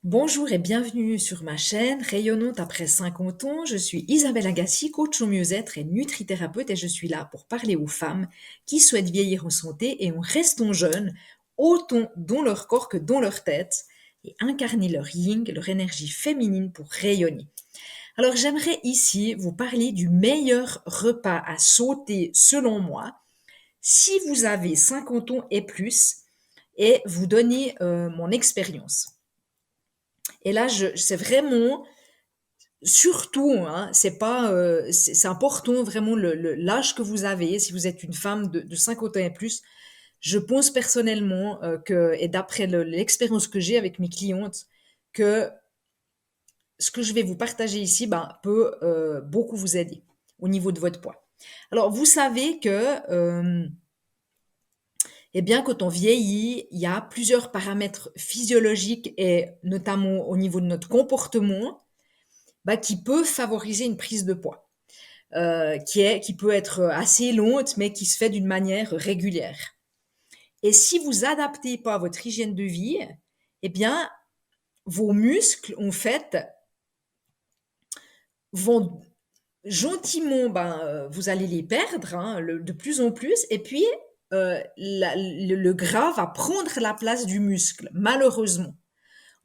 Bonjour et bienvenue sur ma chaîne Rayonnante après 50 ans. Je suis Isabelle Agassi, coach au mieux-être et nutrithérapeute et je suis là pour parler aux femmes qui souhaitent vieillir en santé et en restant jeunes, autant dans leur corps que dans leur tête et incarner leur yin, leur énergie féminine pour rayonner. Alors j'aimerais ici vous parler du meilleur repas à sauter selon moi si vous avez 50 ans et plus et vous donner mon expérience. Et là, c'est vraiment, surtout, hein, c'est pas, c'est important vraiment l'âge que vous avez. Si vous êtes une femme de 50 ans et plus, je pense personnellement et d'après l'expérience que j'ai avec mes clientes, que ce que je vais vous partager ici peut beaucoup vous aider au niveau de votre poids. Alors, vous savez que, eh bien, quand on vieillit, il y a plusieurs paramètres physiologiques et notamment au niveau de notre comportement qui peut favoriser une prise de poids, qui peut être assez lente, mais qui se fait d'une manière régulière. Et si vous adaptez pas votre hygiène de vie, eh bien, vos muscles, en fait, vont gentiment, vous allez les perdre, hein, de plus en plus, et puis le gras va prendre la place du muscle, malheureusement.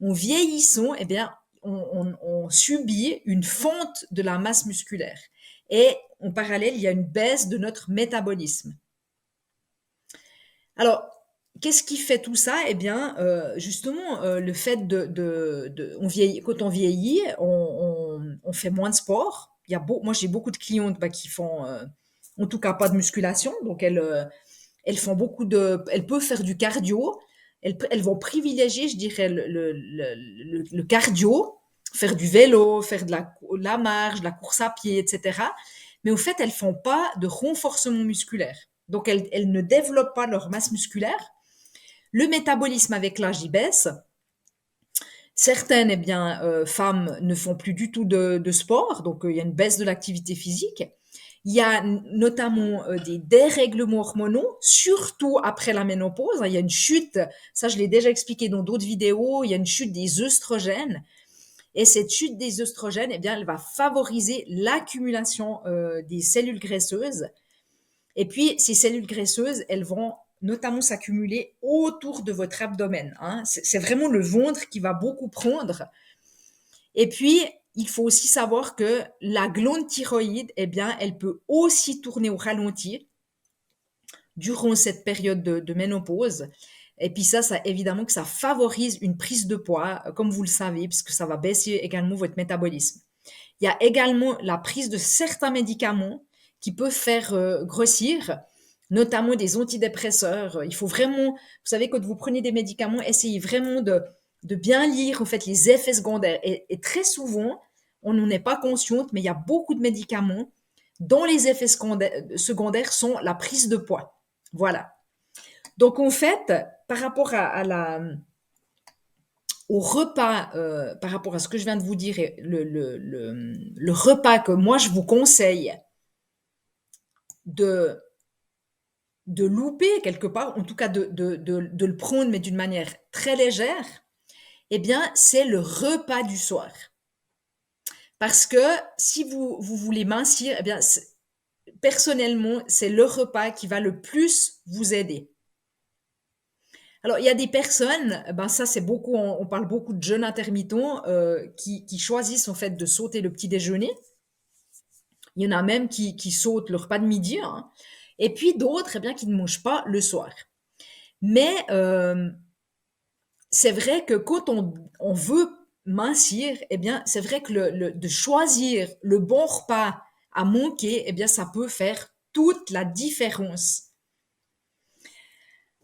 En vieillissant, eh bien, on subit une fonte de la masse musculaire. Et en parallèle, il y a une baisse de notre métabolisme. Alors, qu'est-ce qui fait tout ça? Eh bien, justement, le fait quand on vieillit, on fait moins de sport. Moi, j'ai beaucoup de clientes qui font, en tout cas, pas de musculation. Donc, elles font elles peuvent faire du cardio. Elles vont privilégier, je dirais, le cardio, faire du vélo, faire de la marche, de la course à pied, etc. Mais au fait, elles font pas de renforcement musculaire. Donc, elles ne développent pas leur masse musculaire. Le métabolisme avec l'âge, il baisse. Certaines, femmes ne font plus du tout de sport, donc il y a une baisse de l'activité physique. Il y a notamment des dérèglements hormonaux, surtout après la ménopause. Il y a une chute, ça je l'ai déjà expliqué dans d'autres vidéos, il y a une chute des œstrogènes. Et cette chute des œstrogènes, elle va favoriser l'accumulation des cellules graisseuses. Et puis, ces cellules graisseuses, elles vont notamment s'accumuler autour de votre abdomen, hein. C'est vraiment le ventre qui va beaucoup prendre. Et puis, il faut aussi savoir que la glande thyroïde, elle peut aussi tourner au ralenti durant cette période de ménopause. Et puis ça, évidemment que ça favorise une prise de poids, comme vous le savez, puisque ça va baisser également votre métabolisme. Il y a également la prise de certains médicaments qui peuvent faire grossir, notamment des antidépresseurs. Il faut vraiment, vous savez, quand vous prenez des médicaments, essayez vraiment de bien lire en fait les effets secondaires. Et très souvent, on n'en est pas consciente, mais il y a beaucoup de médicaments dont les effets secondaires sont la prise de poids. Voilà. Donc en fait, par rapport au repas, par rapport à ce que je viens de vous dire, le repas que moi je vous conseille de, de louper quelque part, en tout cas de le prendre, mais d'une manière très légère, eh bien, c'est le repas du soir. Parce que si vous voulez mincir, personnellement, c'est le repas qui va le plus vous aider. Alors, il y a des personnes, ça c'est beaucoup, on parle beaucoup de jeûne intermittent, qui choisissent en fait de sauter le petit déjeuner. Il y en a même qui sautent le repas de midi, hein. Et puis d'autres, qui ne mangent pas le soir. Mais c'est vrai que quand on veut mincir, c'est vrai que de choisir le bon repas à manquer, ça peut faire toute la différence.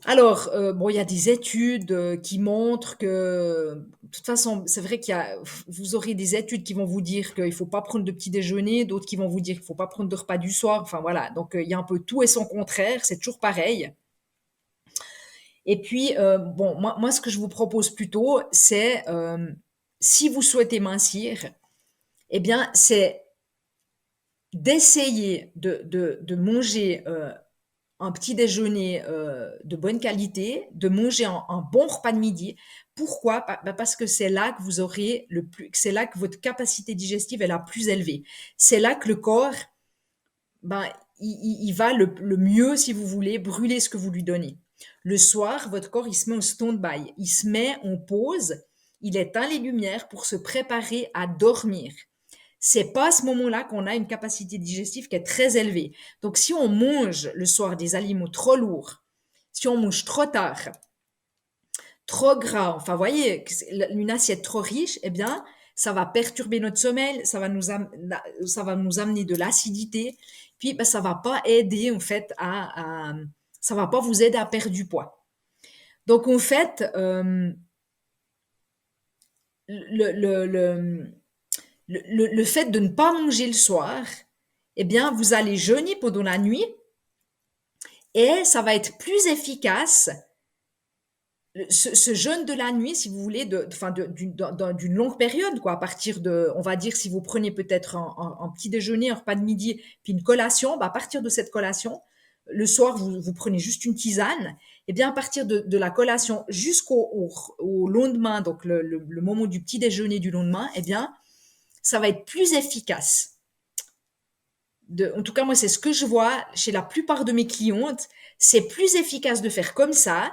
Alors, bon, il y a des études qui montrent que, de toute façon, c'est vrai vous aurez des études qui vont vous dire qu'il faut pas prendre de petit déjeuner, d'autres qui vont vous dire qu'il faut pas prendre de repas du soir. Enfin voilà, donc il y a un peu tout et son contraire, c'est toujours pareil. Et puis, bon, moi, ce que je vous propose plutôt, c'est si vous souhaitez mincir, c'est d'essayer de manger un petit déjeuner de bonne qualité, de manger un bon repas de midi, Pourquoi? Parce que c'est là que vous aurez c'est là que votre capacité digestive est la plus élevée. C'est là que le corps, ben, il va le mieux, si vous voulez, brûler ce que vous lui donnez. Le soir, votre corps, il se met en stand-by, il se met en pause, il éteint les lumières pour se préparer à dormir. C'est pas à ce moment-là qu'on a une capacité digestive qui est très élevée. Donc, si on mange le soir des aliments trop lourds, si on mange trop tard, trop gras, enfin, vous voyez, une assiette trop riche, eh bien, ça va perturber notre sommeil, ça va nous amener de l'acidité, puis ben, ça va pas aider, en fait, ça va pas vous aider à perdre du poids. Donc, en fait, le, le, le, le fait de ne pas manger le soir, eh bien, vous allez jeûner pendant la nuit et ça va être plus efficace. Ce jeûne de la nuit, si vous voulez, d'une longue période, quoi, à partir de, on va dire, si vous prenez peut-être un petit déjeuner, un repas de midi, puis une collation, bah, à partir de cette collation, le soir, vous prenez juste une tisane, et bien à partir de la collation au lendemain, donc le moment du petit déjeuner du lendemain, eh bien, ça va être plus efficace. En tout cas, moi, c'est ce que je vois chez la plupart de mes clientes. C'est plus efficace de faire comme ça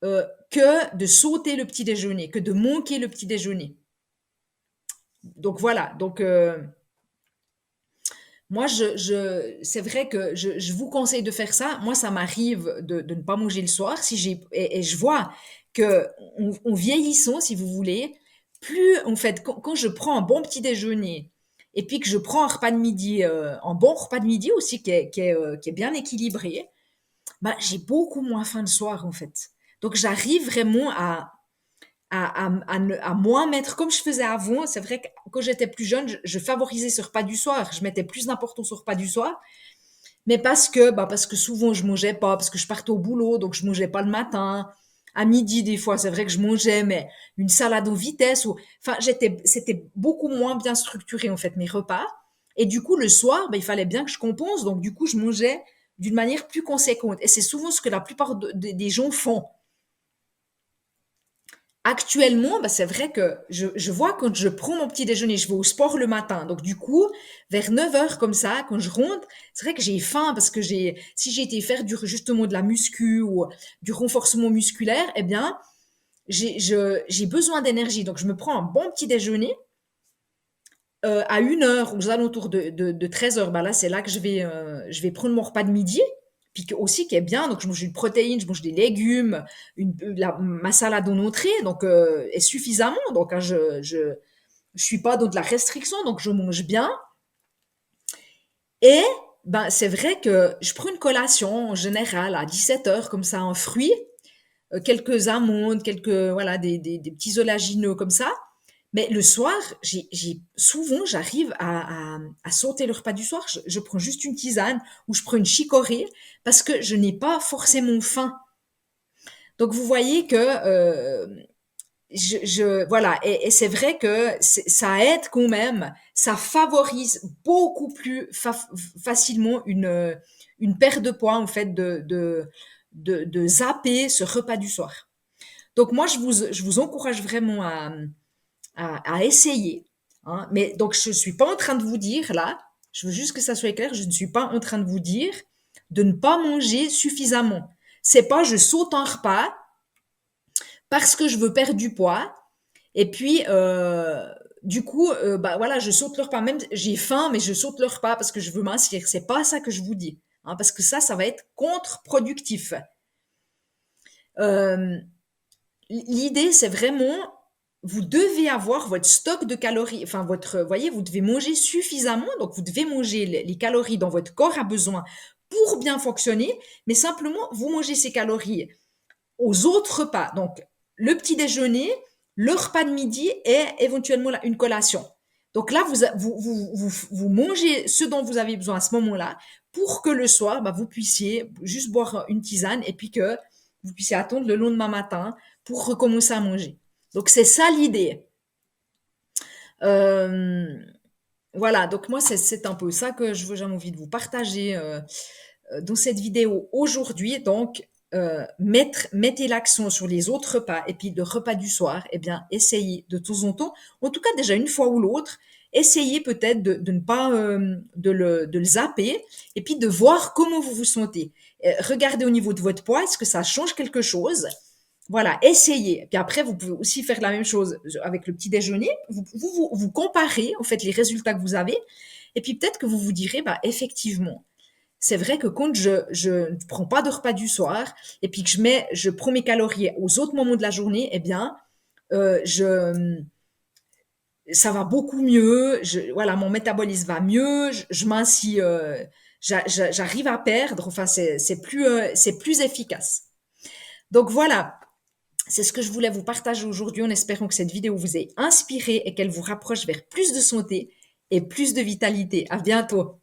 que de sauter le petit déjeuner, que de manquer le petit déjeuner. Donc voilà. Donc moi, c'est vrai que je vous conseille de faire ça. Moi, ça m'arrive de ne pas manger le soir si et je vois que en vieillissant, si vous voulez, plus en fait quand je prends un bon petit déjeuner et puis que je prends un repas de midi, un bon repas de midi aussi qui est bien équilibré, bah, j'ai beaucoup moins faim le soir en fait. Donc j'arrive vraiment à moins mettre comme je faisais avant. C'est vrai que quand j'étais plus jeune, je favorisais ce repas du soir. Je mettais plus d'importance au repas du soir. Mais parce que souvent je mangeais pas, parce que je partais au boulot, donc je mangeais pas le matin. À midi, des fois, c'est vrai que je mangeais, mais une salade en vitesse enfin, c'était beaucoup moins bien structuré, en fait, mes repas. Et du coup, le soir, il fallait bien que je compense. Donc, du coup, je mangeais d'une manière plus conséquente. Et c'est souvent ce que la plupart des gens font. Actuellement, c'est vrai que je vois quand je prends mon petit déjeuner, je vais au sport le matin. Donc du coup, vers 9 heures comme ça, quand je rentre, c'est vrai que j'ai faim parce que si j'ai été faire justement de la muscu ou du renforcement musculaire, eh bien, j'ai besoin d'énergie. Donc je me prends un bon petit déjeuner à 1 heure, aux alentours de 13 heures. Bah là, c'est là que je vais prendre mon repas de midi. Puis aussi qui est bien, donc je mange une protéine, je mange des légumes, ma salade en entrée, donc est suffisamment. Donc hein, je suis pas dans de la restriction, donc je mange bien. Et ben c'est vrai que je prends une collation en général à 17 heures comme ça, un fruit, quelques amandes, quelques voilà des petits oléagineux comme ça. Mais le soir, souvent, j'arrive à sauter le repas du soir. Je prends juste une tisane ou je prends une chicorée parce que je n'ai pas forcément faim. Donc, vous voyez que voilà, et c'est vrai que ça aide quand même, ça favorise beaucoup plus facilement une perte de poids en fait de zapper ce repas du soir. Donc moi, je vous encourage vraiment à essayer. Hein. Mais donc, je ne suis pas en train de vous dire là, je veux juste que ça soit clair, je ne suis pas en train de vous dire de ne pas manger suffisamment. C'est pas je saute un repas parce que je veux perdre du poids et puis du coup voilà je saute le repas même j'ai faim mais je saute le repas parce que je veux mincir. C'est pas ça que je vous dis hein, parce que ça va être contre-productif. Euh, L'idée c'est vraiment vous devez avoir votre stock de calories, enfin voyez, vous devez manger suffisamment, donc vous devez manger les calories dont votre corps a besoin pour bien fonctionner, mais simplement vous mangez ces calories aux autres repas, donc le petit déjeuner, le repas de midi et éventuellement une collation. Donc là, vous mangez ce dont vous avez besoin à ce moment-là pour que le soir, vous puissiez juste boire une tisane et puis que vous puissiez attendre le lendemain matin pour recommencer à manger. Donc c'est ça l'idée. Euh, voilà, donc moi c'est un peu ça que j'avais envie de vous partager dans cette vidéo aujourd'hui. Donc mettez l'accent sur les autres repas et puis le repas du soir, eh bien, essayez de temps en temps, en tout cas déjà une fois ou l'autre, essayez peut-être de ne pas de le zapper et puis de voir comment vous vous sentez. Regardez au niveau de votre poids, est-ce que ça change quelque chose? Voilà, essayez. Puis après, vous pouvez aussi faire la même chose avec le petit déjeuner. Vous comparez en fait les résultats que vous avez et puis peut-être que vous vous direz, bah effectivement, c'est vrai que quand je ne prends pas de repas du soir et puis que je prends mes calories aux autres moments de la journée, eh bien, je, ça va beaucoup mieux. Voilà, mon métabolisme va mieux. Je m'assis, j'arrive à perdre. Enfin, c'est plus efficace. Donc voilà, c'est ce que je voulais vous partager aujourd'hui en espérant que cette vidéo vous ait inspiré et qu'elle vous rapproche vers plus de santé et plus de vitalité. À bientôt.